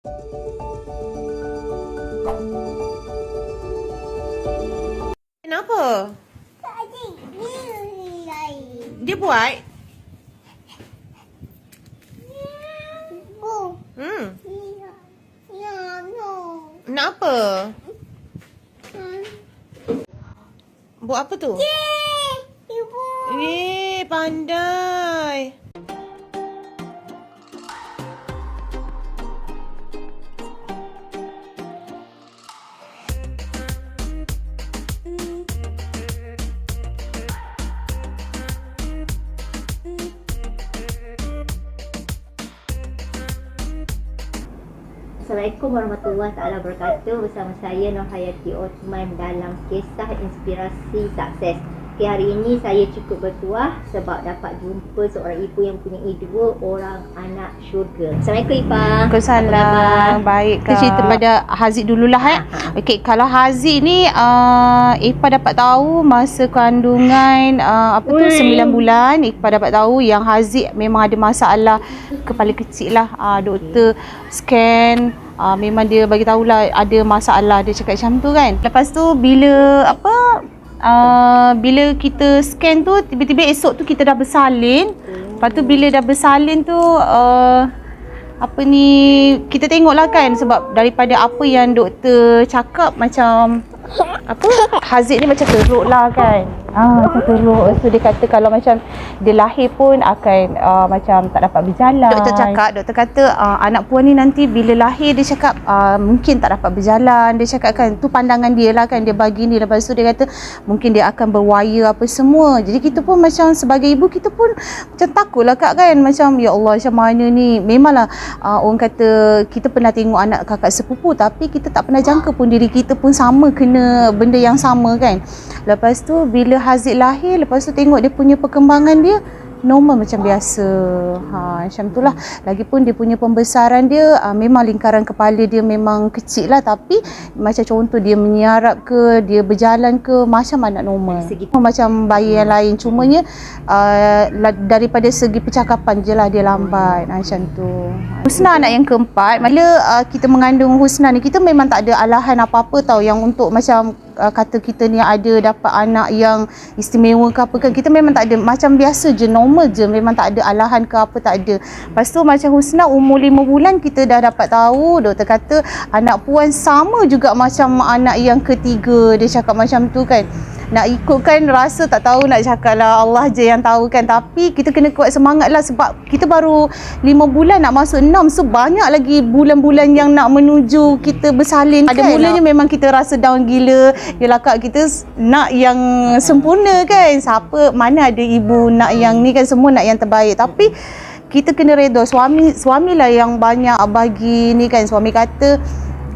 Kenapa? Dia buat? Nak apa? Buat apa tu? Pandai. Assalamualaikum warahmatullahi taala wabarakatuh. Bersama saya Nur Hayati Osman dalam kisah inspirasi sukses. Okay, hari ini saya cukup bertuah sebab dapat jumpa seorang ibu yang mempunyai 2 orang anak syurga. Assalamualaikum Ipa. Waalaikumsalam. Baik, kita cerita pada Haziq dululah Okey, kalau Haziq ni Ipa dapat tahu masa kandungan 9 bulan, Ipa dapat tahu yang Haziq memang ada masalah kepala kecil lah. Doktor scan, memang dia bagi tahulah ada masalah, dia cakap macam tu kan. Lepas tu bila kita scan tu, tiba-tiba esok tu kita dah bersalin. Lepas tu bila dah bersalin tu kita tengoklah kan, sebab daripada apa yang doktor cakap macam Haziq ni macam teruk lah kan. Macam teruk. So dia kata kalau macam dia lahir pun akan macam tak dapat berjalan. Doktor kata anak puan ni nanti bila lahir dia cakap mungkin tak dapat berjalan. Dia cakap kan, tu pandangan dia lah kan, dia bagi ni. Lepas tu dia kata mungkin dia akan berwaya apa semua. Jadi kita pun macam sebagai ibu, kita pun macam takut lah kak kan. Macam ya Allah, macam mana ni. Memanglah orang kata kita pernah tengok anak kakak sepupu, tapi kita tak pernah jangka pun diri kita pun sama kena benda yang sama kan. Lepas tu bila Haziq lahir, lepas tu tengok dia punya perkembangan dia normal macam biasa. Macam tu lah. Lagipun dia punya pembesaran dia memang lingkaran kepala dia memang kecil lah, tapi macam contoh dia menyiarap ke, dia berjalan ke macam anak normal. Macam bayi yang lain, cumanya daripada segi percakapan je lah dia lambat. Macam tu. Husna anak yang keempat. Bila kita mengandung Husna ni, kita memang tak ada alahan apa-apa tau yang untuk macam kata kita ni ada dapat anak yang istimewa ke apa kan. Kita memang tak ada, macam biasa je, normal je, memang tak ada alahan ke apa, tak ada. Lepas tu macam Husna umur 5 bulan kita dah dapat tahu, doktor kata anak puan sama juga macam anak yang ketiga. Dia cakap macam tu kan. Nak ikutkan rasa tak tahu nak cakap lah, Allah je yang tahu kan. Tapi kita kena kuat semangat lah, sebab kita baru 5 bulan nak masuk 6. So banyak lagi bulan-bulan yang nak menuju kita bersalin kan. Ada mulanya memang kita rasa down gila. Yelah kak, kita nak yang sempurna kan. Siapa, mana ada ibu nak yang ni kan, semua nak yang terbaik. Tapi kita kena redha. Suamilah yang banyak bagi ni kan. Suami kata,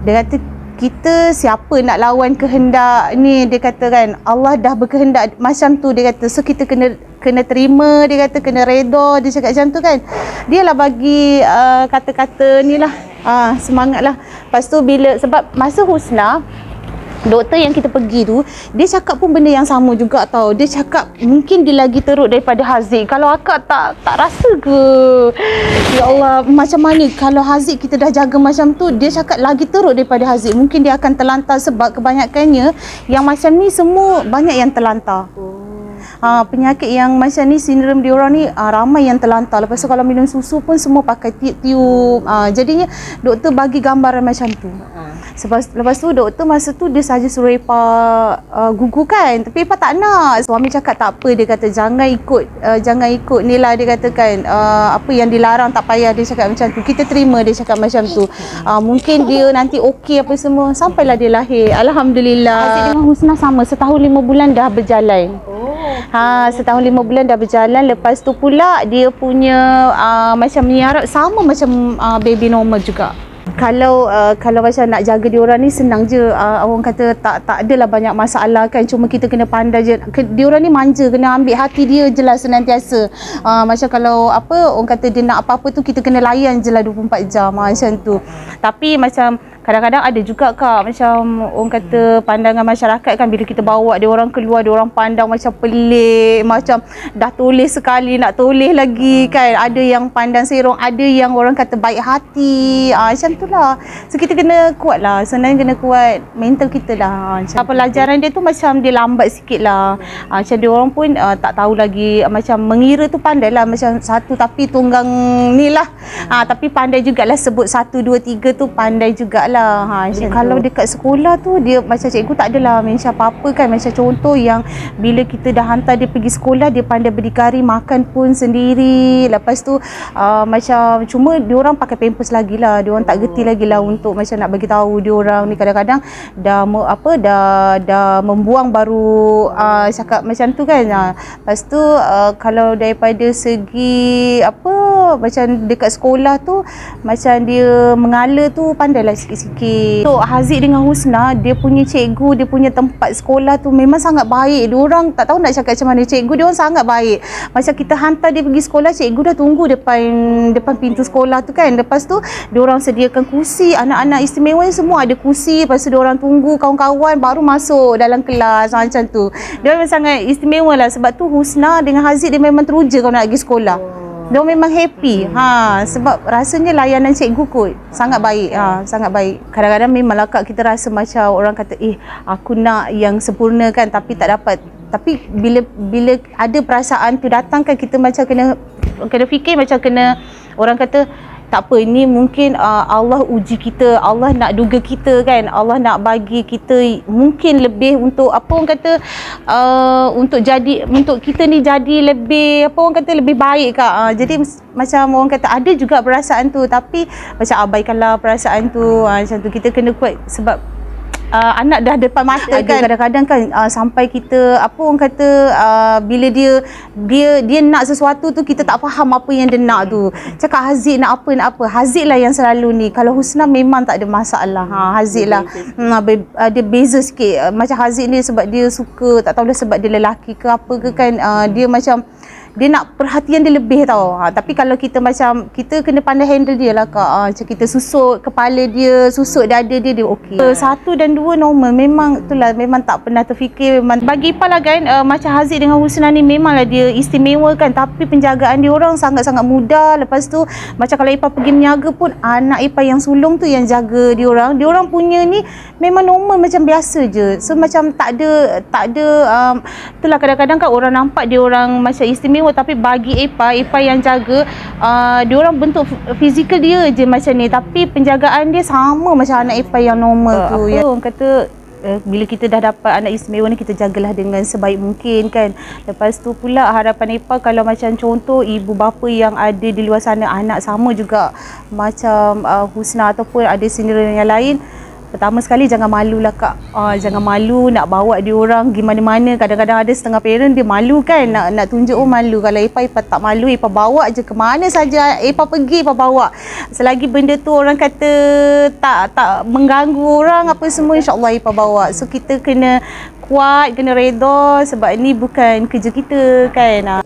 dia kata kita siapa nak lawan kehendak ni, dia kata kan. Allah dah berkehendak macam tu, dia kata. So kita kena terima, dia kata kena redha, dia cakap macam tu kan. Dia lah bagi kata-kata ni lah, semangat lah. Lepas tu sebab masa Husna, doktor yang kita pergi tu, dia cakap pun benda yang sama juga tau. Dia cakap mungkin dia lagi teruk daripada Haziq. Kalau akak tak rasa ke? Ya Allah, macam mana kalau Haziq kita dah jaga macam tu, dia cakap lagi teruk daripada Haziq. Mungkin dia akan terlantar, sebab kebanyakannya yang macam ni semua banyak yang terlantar. Penyakit yang macam ni, sindrom diorang ni ramai yang terlantar. Lepas tu kalau minum susu pun semua pakai tiup. Jadinya doktor bagi gambaran macam tu. Lepas tu doktor masa tu dia saja suruh Ipa gugur kan. Tapi Ipa tak nak. Suami cakap tak apa, dia kata jangan ikut ni lah, dia kata kan. Apa yang dilarang tak payah, dia cakap macam tu. Kita terima, dia cakap macam tu. Mungkin dia nanti okey apa semua. Sampailah dia lahir, Alhamdulillah. Haziq dengan Husna sama, setahun 5 bulan dah berjalan. Setahun 5 bulan dah berjalan. Lepas tu pula dia punya macam menyiarap sama macam baby normal juga. Kalau macam nak jaga diorang ni senang je. Orang kata tak adalah banyak masalah kan. Cuma kita kena pandai je. Diorang ni manja, kena ambil hati dia je lah senantiasa. Macam kalau orang kata dia nak apa-apa tu, kita kena layan je lah 24 jam macam tu. Tapi macam kadang-kadang ada juga Kak, macam orang kata pandangan masyarakat kan, bila kita bawa dia orang keluar, dia orang pandang macam pelik, macam dah tulis sekali nak tulis lagi kan. Ada yang pandang serong, ada yang orang kata baik hati, macam tu lah. So kita kena kuat lah, sebenarnya kena kuat mental kita lah. Macam pelajaran dia tu macam dia lambat sikit lah. Macam dia orang pun tak tahu lagi, macam mengira tu pandai lah, macam satu tapi tunggang ni lah. Tapi pandai jugalah sebut 1, 2, 3 tu pandai jugalah. Kalau dekat sekolah tu dia macam cikgu tak adalah mention apa-apa kan. Macam contoh yang bila kita dah hantar dia pergi sekolah, dia pandai berdikari, makan pun sendiri. Lepas tu macam cuma dia orang pakai pampers lagi lah. Dia orang tak gerti lagi lah untuk macam nak bagi tahu dia orang ni kadang-kadang dah membuang baru cakap macam tu kan. Lepas tu kalau daripada segi macam dekat sekolah tu macam dia mengala tu pandailah sikit-sikit. So Haziq dengan Husna, dia punya cikgu, dia punya tempat sekolah tu memang sangat baik. Dia orang tak tahu nak cakap macam mana, cikgu dia orang sangat baik. Macam kita hantar dia pergi sekolah, cikgu dah tunggu depan pintu sekolah tu kan. Lepas tu dia orang sediakan kursi, anak-anak istimewa ni semua ada kursi. Lepas tu dia orang tunggu kawan-kawan baru masuk dalam kelas macam tu. Dia memang sangat istimewa lah. Sebab tu Husna dengan Haziq dia memang teruja kalau nak pergi sekolah. Dia memang happy. Sebab rasanya layanan cikgu kot sangat baik. Sangat baik. Kadang-kadang memanglah Kak, kita rasa macam orang kata aku nak yang sempurna kan, tapi tak dapat. Tapi bila ada perasaan tu datang kan, kita macam kena fikir, macam kena orang kata tak apa, ini mungkin Allah uji kita, Allah nak duga kita kan, Allah nak bagi kita mungkin lebih untuk orang kata untuk kita ni jadi lebih lebih baik Kak. Jadi macam orang kata ada juga perasaan tu, tapi macam abaikanlah perasaan tu. Macam tu kita kena kuat sebab anak dah depan mata kan. Kadang-kadang kan sampai kita orang kata bila dia nak sesuatu tu kita tak faham apa yang dia nak tu. Cakap Haziq nak apa. Haziq lah yang selalu ni. Kalau Husna memang tak ada masalah. Haziq lah dia beza sikit. Macam Haziq ni sebab dia suka, tak tahulah sebab dia lelaki ke apa ke kan, dia macam dia nak perhatian dia lebih tau. Tapi kalau kita macam kita kena pandai handle dia lah Kak. Macam kita susuk kepala dia, susuk dada dia okey. 1 dan 2 normal. Memang itulah, memang tak pernah terfikir. Memang bagi Ipah lah kan, macam Haziq dengan Husna ni memanglah dia istimewa kan, tapi penjagaan dia orang sangat-sangat mudah. Lepas tu macam kalau Ipah pergi menjaga pun, anak Ipah yang sulung tu yang jaga dia orang. Dia orang punya ni memang normal macam biasa je. So macam tak ada itulah kadang-kadang kan orang nampak dia orang macam istimewa, tapi bagi Ipah yang jaga, dia orang bentuk fizikal dia je macam ni, tapi penjagaan dia sama macam anak Ipah yang normal tu. Orang kata bila kita dah dapat anak istimewa ni, kita jagalah dengan sebaik mungkin kan. Lepas tu pula harapan Ipah kalau macam contoh ibu bapa yang ada di luar sana, anak sama juga macam Husna ataupun ada senior yang lain, pertama sekali jangan malu lah Kak. Jangan malu nak bawa dia orang pergi mana-mana. Kadang-kadang ada setengah parent dia malu kan, nak tunjuk malu. Kalau Ipah tak malu, Ipah bawa je ke mana saja Ipah pergi, Ipah bawa. Selagi benda tu orang kata tak mengganggu orang apa semua, insya-Allah Ipah bawa. So kita kena kuat, kena redha sebab ni bukan kerja kita kan.